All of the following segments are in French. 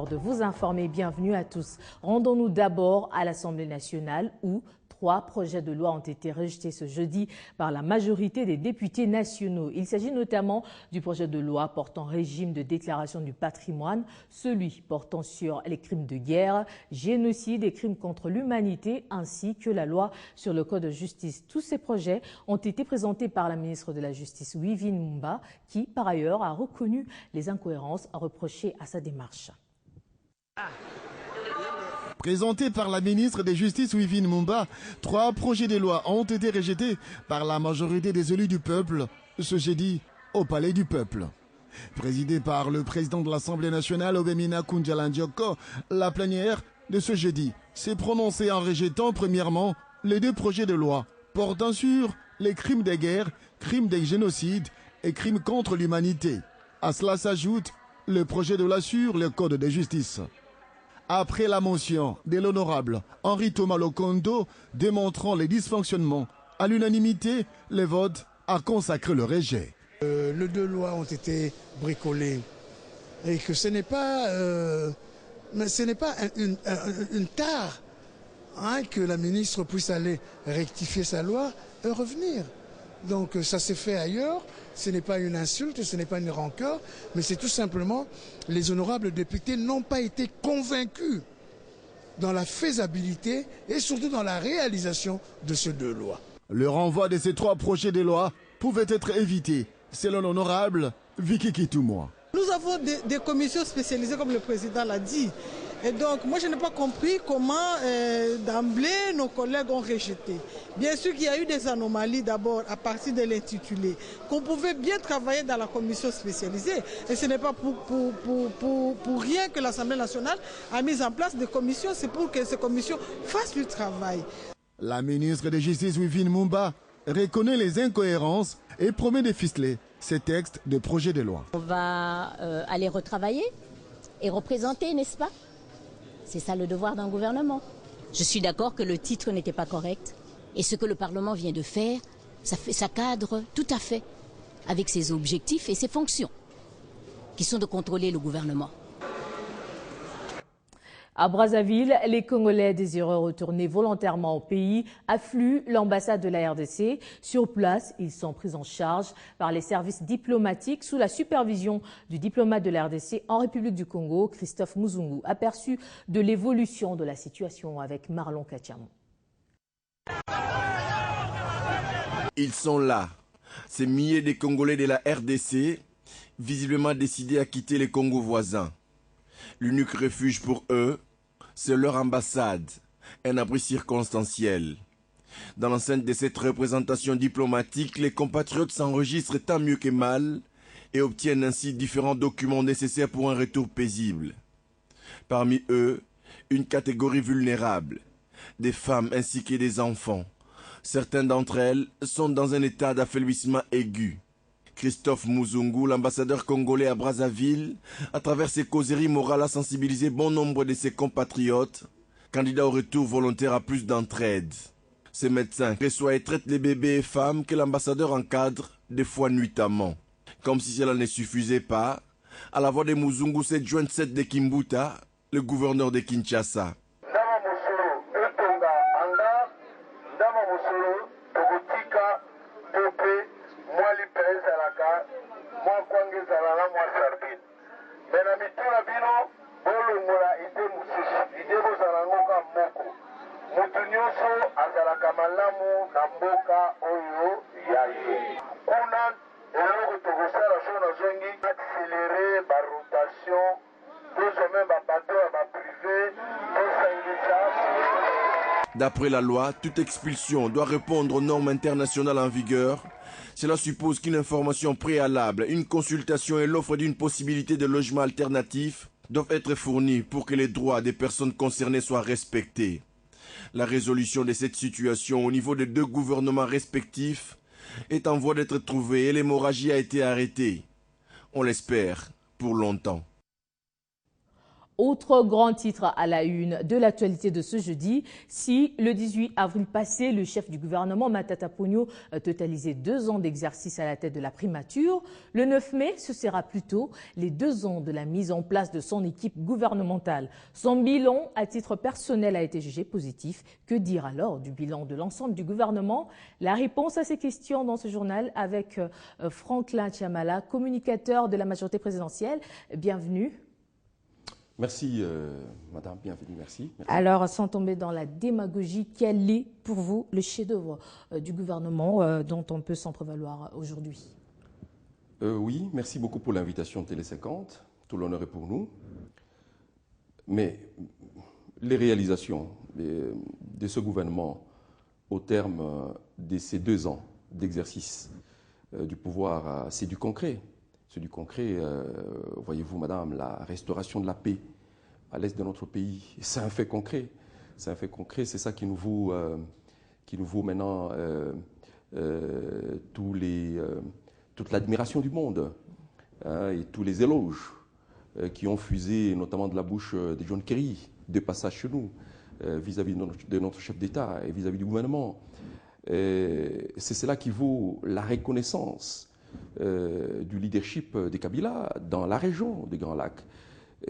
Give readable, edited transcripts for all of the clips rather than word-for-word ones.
peur de vous informer. Bienvenue à tous. Rendons-nous d'abord à l'Assemblée nationale où 3 projets de loi ont été rejetés ce jeudi par la majorité des députés nationaux. Il s'agit notamment du projet de loi portant régime de déclaration du patrimoine, celui portant sur les crimes de guerre, génocide et crimes contre l'humanité, ainsi que la loi sur le code de justice. Tous ces projets ont été présentés par la ministre de la Justice, Wivine Mumba, qui, par ailleurs, a reconnu les incohérences reprochées à sa démarche. Présentés par la ministre de la Justice, Wivine Mumba, 3 projets de loi ont été rejetés par la majorité des élus du peuple ce jeudi au Palais du Peuple. Présidée par le président de l'Assemblée nationale, Obemina Kunjalandioko, la plénière de ce jeudi s'est prononcée en rejetant premièrement les 2 projets de loi portant sur les crimes de guerre, crimes de génocide et crimes contre l'humanité. À cela s'ajoute le projet de loi sur le code de justice. Après la motion de l'honorable Henri Thomas Lokondo démontrant les dysfonctionnements, à l'unanimité, le vote a consacré le rejet. Les 2 lois ont été bricolées et que ce n'est pas une tare que la ministre puisse aller rectifier sa loi et revenir. Donc ça s'est fait ailleurs, ce n'est pas une insulte, ce n'est pas une rancœur, mais c'est tout simplement les honorables députés n'ont pas été convaincus dans la faisabilité et surtout dans la réalisation de ces 2 lois. Le renvoi de ces 3 projets de loi pouvait être évité, selon l'honorable Vicky Kitoumoua. Nous avons des commissions spécialisées, comme le président l'a dit. Et donc, moi, je n'ai pas compris comment, d'emblée, nos collègues ont rejeté. Bien sûr qu'il y a eu des anomalies d'abord à partir de l'intitulé, qu'on pouvait bien travailler dans la commission spécialisée. Et ce n'est pas pour rien que l'Assemblée nationale a mis en place des commissions, c'est pour que ces commissions fassent du travail. La ministre de la Justice, Wivine Mumba, reconnaît les incohérences et promet de ficeler ces textes de projet de loi. On va aller retravailler et représenter, n'est-ce pas? C'est ça le devoir d'un gouvernement. Je suis d'accord que le titre n'était pas correct. Et ce que le Parlement vient de faire, ça cadre tout à fait avec ses objectifs et ses fonctions, qui sont de contrôler le gouvernement. À Brazzaville, les Congolais désireux retourner volontairement au pays affluent l'ambassade de la RDC. Sur place, ils sont pris en charge par les services diplomatiques sous la supervision du diplomate de la RDC en République du Congo, Christophe Muzungu, aperçu de l'évolution de la situation avec Marlon Katiamou. Ils sont là, ces milliers de Congolais de la RDC, visiblement décidés à quitter les Congos voisins. L'unique refuge pour eux, c'est leur ambassade, un abri circonstanciel. Dans l'enceinte de cette représentation diplomatique, les compatriotes s'enregistrent tant mieux que mal et obtiennent ainsi différents documents nécessaires pour un retour paisible. Parmi eux, une catégorie vulnérable, des femmes ainsi que des enfants. Certaines d'entre elles sont dans un état d'affaiblissement aigu. Christophe Muzungu, l'ambassadeur congolais à Brazzaville, à travers ses causeries morales, a sensibilisé bon nombre de ses compatriotes, candidats au retour volontaire à plus d'entraide. Ces médecins reçoivent et traitent les bébés et femmes que l'ambassadeur encadre, des fois nuitamment. Comme si cela ne suffisait pas, à la voix de Muzungu s'est joint Seth de Kimbuta, le gouverneur de Kinshasa. D'après la loi, toute expulsion doit répondre aux normes internationales en vigueur. Cela suppose qu'une information préalable, une consultation et l'offre d'une possibilité de logement alternatif doivent être fournies pour que les droits des personnes concernées soient respectés. La résolution de cette situation au niveau des 2 gouvernements respectifs est en voie d'être trouvée et l'hémorragie a été arrêtée. On l'espère pour longtemps. Autre grand titre à la une de l'actualité de ce jeudi, si le 18 avril passé, le chef du gouvernement Matata Ponyo totalisait 2 ans d'exercice à la tête de la primature, le 9 mai, ce sera plutôt les 2 ans de la mise en place de son équipe gouvernementale. Son bilan à titre personnel a été jugé positif. Que dire alors du bilan de l'ensemble du gouvernement? La réponse à ces questions dans ce journal avec Franklin Chamala, communicateur de la majorité présidentielle. Bienvenue. Merci, madame, bienvenue, merci. Alors, sans tomber dans la démagogie, quel est pour vous le chef-d'œuvre du gouvernement dont on peut s'en prévaloir aujourd'hui? Oui, merci beaucoup pour l'invitation de Télé 50. Tout l'honneur est pour nous. Mais les réalisations de ce gouvernement au terme de ces 2 ans d'exercice du pouvoir, c'est du concret. C'est du concret, voyez-vous, madame, la restauration de la paix à l'est de notre pays. C'est un fait concret. C'est un fait concret. C'est ça qui nous vaut maintenant toute l'admiration du monde et tous les éloges qui ont fusé, notamment de la bouche de John Kerry, de passage chez nous, vis-à-vis de notre chef d'État et vis-à-vis du gouvernement. C'est cela qui vaut la reconnaissance du leadership de Kabila dans la région des Grands Lacs.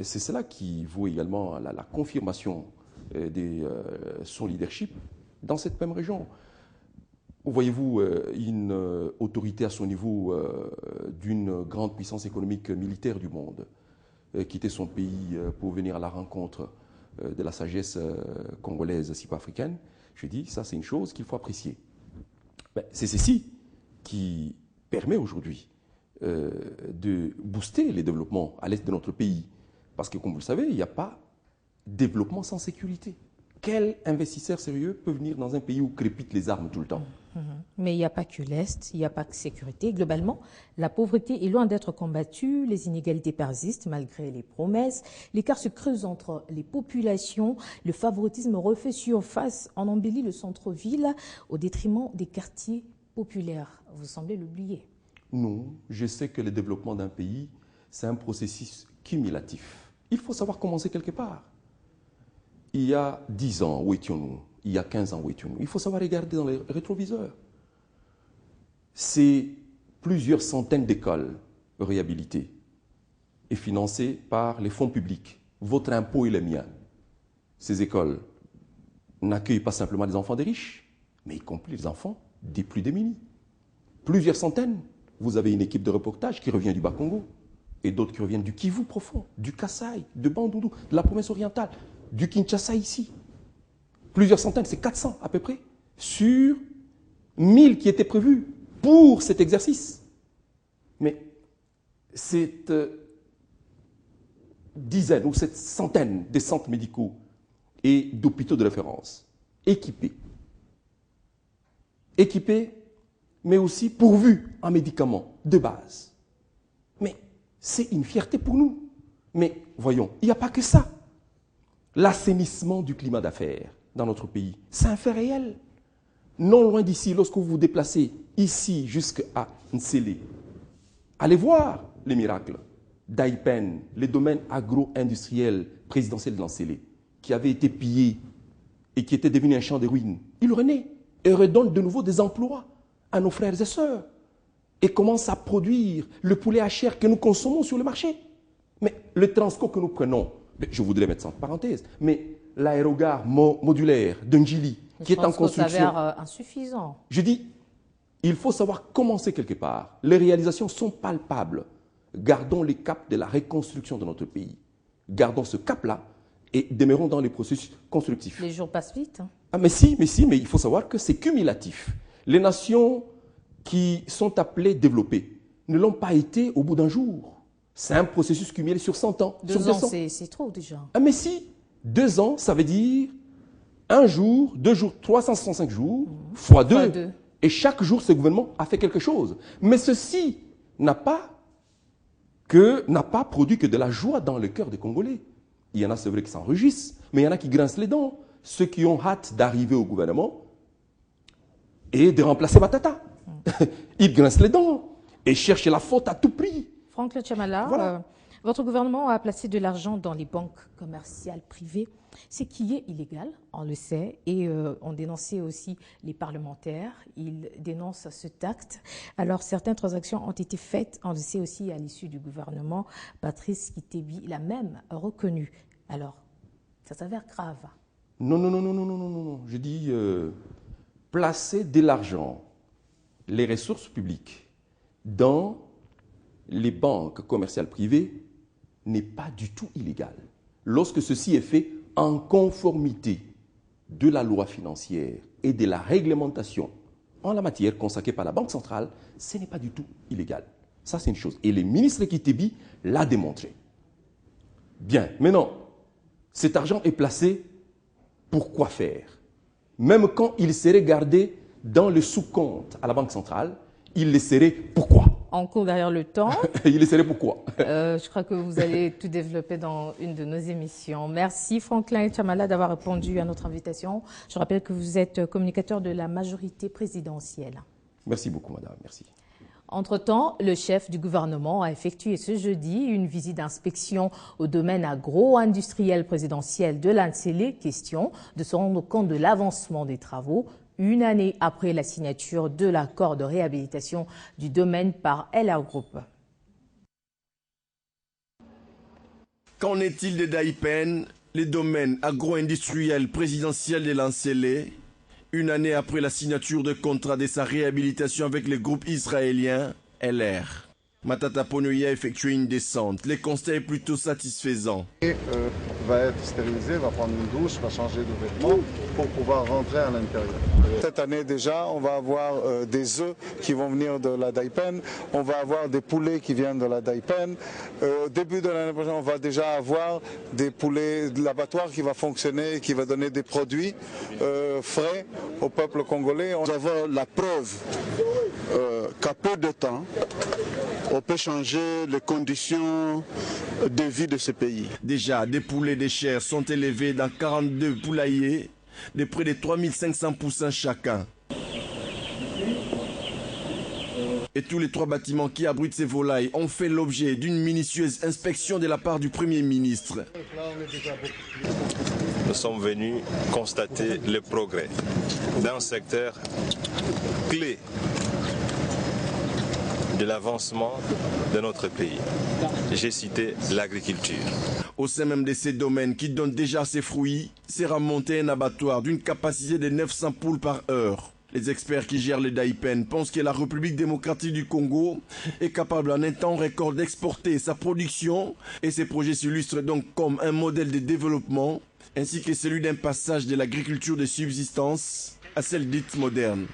C'est cela qui vaut également la confirmation de son leadership dans cette même région. Voyez-vous, une autorité à son niveau d'une grande puissance économique militaire du monde quitter son pays pour venir à la rencontre de la sagesse congolaise cipa-africaine, je dis, ça c'est une chose qu'il faut apprécier. C'est ceci qui permet aujourd'hui de booster les développements à l'est de notre pays. Parce que, comme vous le savez, il n'y a pas de développement sans sécurité. Quel investisseur sérieux peut venir dans un pays où crépitent les armes tout le temps? Mais il n'y a pas que l'Est, il n'y a pas que sécurité. Globalement, la pauvreté est loin d'être combattue, les inégalités persistent malgré les promesses, l'écart se creuse entre les populations, le favoritisme refait surface, on embellit le centre-ville au détriment des quartiers populaires. Vous semblez l'oublier. Non, je sais que le développement d'un pays, c'est un processus cumulatif. Il faut savoir commencer quelque part. Il y a 10 ans, où étions-nous? Il y a 15 ans, où étions-nous? Il faut savoir regarder dans les rétroviseurs. C'est plusieurs centaines d'écoles réhabilitées et financées par les fonds publics. Votre impôt et le mien. Ces écoles n'accueillent pas simplement les enfants des riches, mais y compris les enfants des plus démunis. Plusieurs centaines. Vous avez une équipe de reportage qui revient du Bas-Congo et d'autres qui reviennent du Kivu profond, du Kasaï, de Bandundu, de la province orientale, du Kinshasa ici. Plusieurs centaines, c'est 400 à peu près, sur 1000 qui étaient prévus pour cet exercice. Mais cette dizaine ou cette centaine de centres médicaux et d'hôpitaux de référence équipés, mais aussi pourvus en médicaments de base. Mais c'est une fierté pour nous. Mais voyons, il n'y a pas que ça. L'assainissement du climat d'affaires dans notre pays, c'est un fait réel. Non loin d'ici, lorsque vous vous déplacez ici jusqu'à Nsele, allez voir les miracles d'Aipen, les domaines agro-industriels présidentiels de Nsele, qui avaient été pillés et qui étaient devenus un champ de ruines. Il renaît et redonne de nouveau des emplois à nos frères et sœurs et commence à produire le poulet à chair que nous consommons sur le marché. Mais le Transco que nous prenons, je voudrais mettre ça en parenthèse, mais l'aérogare modulaire de Njili, qui est en construction, s'avère insuffisant. Je dis, il faut savoir commencer quelque part. Les réalisations sont palpables. Gardons les caps de la reconstruction de notre pays. Gardons ce cap-là et demeurons dans les processus constructifs. Les jours passent vite. Ah, mais il faut savoir que c'est cumulatif. Les nations qui sont appelées développées ne l'ont pas été au bout d'un jour. C'est un processus cumulé sur 100 ans. 2 ans, c'est trop déjà. Ah, mais si, 2 ans, ça veut dire 1 jour, 2 jours, 365 jours, fois 2. Et chaque jour, ce gouvernement a fait quelque chose. Mais ceci n'a pas produit que de la joie dans le cœur des Congolais. Il y en a, c'est vrai, qui s'enregistrent, mais il y en a qui grincent les dents. Ceux qui ont hâte d'arriver au gouvernement et de remplacer Matata. Ils grincent les dents et cherchent la faute à tout prix. Franklin Chamala, voilà. Votre gouvernement a placé de l'argent dans les banques commerciales privées, ce qui est illégal, on le sait, et on dénonçait aussi les parlementaires, ils dénoncent cet acte. Alors certaines transactions ont été faites, on le sait aussi à l'issue du gouvernement, Patrice Kitebi l'a même reconnu. Alors, ça s'avère grave. Non. Je dis placer de l'argent, les ressources publiques, dans les banques commerciales privées n'est pas du tout illégal. Lorsque ceci est fait en conformité de la loi financière et de la réglementation en la matière consacrée par la Banque centrale, ce n'est pas du tout illégal. Ça, c'est une chose. Et le ministre Kitebi l'a démontré. Bien, maintenant, cet argent est placé pour quoi faire? Même quand il serait gardé dans le sous-compte à la Banque centrale, il le serait pourquoi? On court derrière le temps. Il le serait pourquoi? Je crois que vous allez tout développer dans une de nos émissions. Merci Franklin Chamala d'avoir répondu à notre invitation. Je rappelle que vous êtes communicateur de la majorité présidentielle. Merci beaucoup, madame. Merci. Entre-temps, le chef du gouvernement a effectué ce jeudi une visite d'inspection au domaine agro-industriel présidentiel de l'Ansélé, question de se rendre compte de l'avancement des travaux, une année après la signature de l'accord de réhabilitation du domaine par LR Group. Qu'en est-il des Daipen, les domaines agro-industriels présidentiels de l'Ansélé, une année après la signature de contrat de sa réhabilitation avec le groupe israélien LR? Matata Ponyoye a effectué une descente. Le constat est plutôt satisfaisant. Va être stérilisé, va prendre une douche, va changer de vêtements pour pouvoir rentrer à l'intérieur. Cette année déjà, on va avoir des œufs qui vont venir de la Daipen, on va avoir des poulets qui viennent de la Daipen. Au début de l'année prochaine, on va déjà avoir des poulets de l'abattoir qui va fonctionner, qui va donner des produits frais au peuple congolais. Nous avons la preuve qu'à peu de temps, on peut changer les conditions de vie de ce pays. Déjà, des poulets de chair sont élevés dans 42 poulaillers de près de 3500 poussins chacun. Et tous les 3 bâtiments qui abritent ces volailles ont fait l'objet d'une minutieuse inspection de la part du Premier ministre. Nous sommes venus constater le progrès d'un secteur clé de l'avancement de notre pays. J'ai cité l'agriculture. Au sein même de ces domaines qui donnent déjà ses fruits, sera monté un abattoir d'une capacité de 900 poules par heure. Les experts qui gèrent les Daipen pensent que la République démocratique du Congo est capable en un temps record d'exporter sa production et ces projets s'illustrent donc comme un modèle de développement ainsi que celui d'un passage de l'agriculture de subsistance à celle dite moderne.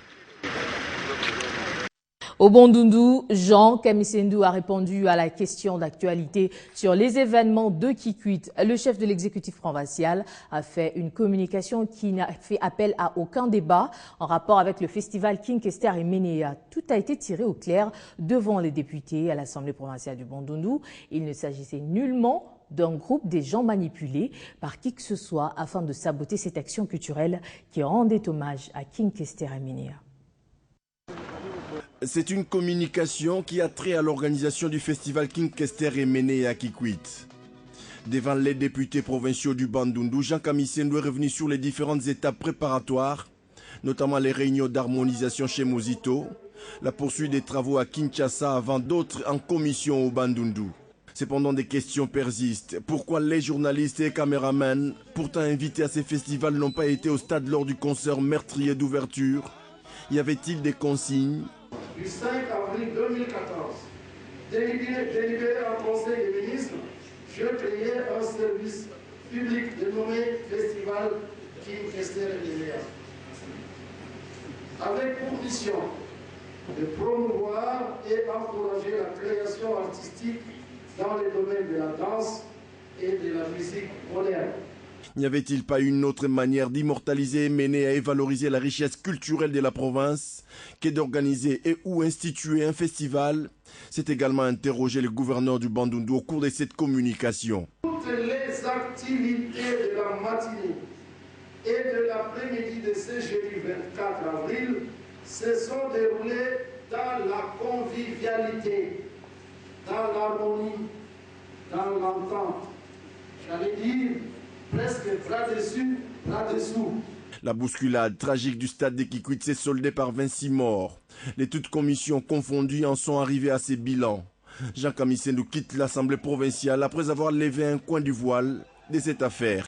Au Bandundu, Jean Kamissendu a répondu à la question d'actualité sur les événements de Kikwit. Le chef de l'exécutif provincial a fait une communication qui n'a fait appel à aucun débat en rapport avec le festival King Kester et Menea. Tout a été tiré au clair devant les députés à l'Assemblée provinciale du Bandundu. Il ne s'agissait nullement d'un groupe des gens manipulés par qui que ce soit afin de saboter cette action culturelle qui rendait hommage à King Kester et Menea. C'est une communication qui a trait à l'organisation du festival King Kester et Menea à Kikwit. Devant les députés provinciaux du Bandundu, Jean Kamissendu est revenu sur les différentes étapes préparatoires, notamment les réunions d'harmonisation chez Mozito, la poursuite des travaux à Kinshasa avant d'autres en commission au Bandundu. Cependant, des questions persistent. Pourquoi les journalistes et caméramans, pourtant invités à ces festivals, n'ont pas été au stade lors du concert meurtrier d'ouverture? Y avait-il des consignes? Du 5 avril 2014, délibéré en Conseil des ministres, je créais un service public dénommé Festival King Kester et Menea, avec pour mission de promouvoir et encourager la création artistique dans les domaines de la danse et de la musique moderne. N'y avait-il pas une autre manière d'immortaliser, Menea et valoriser la richesse culturelle de la province que d'organiser et ou instituer un festival? C'est également interrogé le gouverneur du Bandundu au cours de cette communication. Toutes les activités de la matinée et de l'après-midi de ce jeudi 24 avril se sont déroulées dans la convivialité, dans l'harmonie dans l'entente. J'allais dire presque bras dessus, bras dessous. La bousculade tragique du stade de Kikwit s'est soldée par 26 morts. Les toutes commissions confondues en sont arrivées à ces bilans. Jean Kamisséndou quitte l'Assemblée provinciale après avoir levé un coin du voile de cette affaire.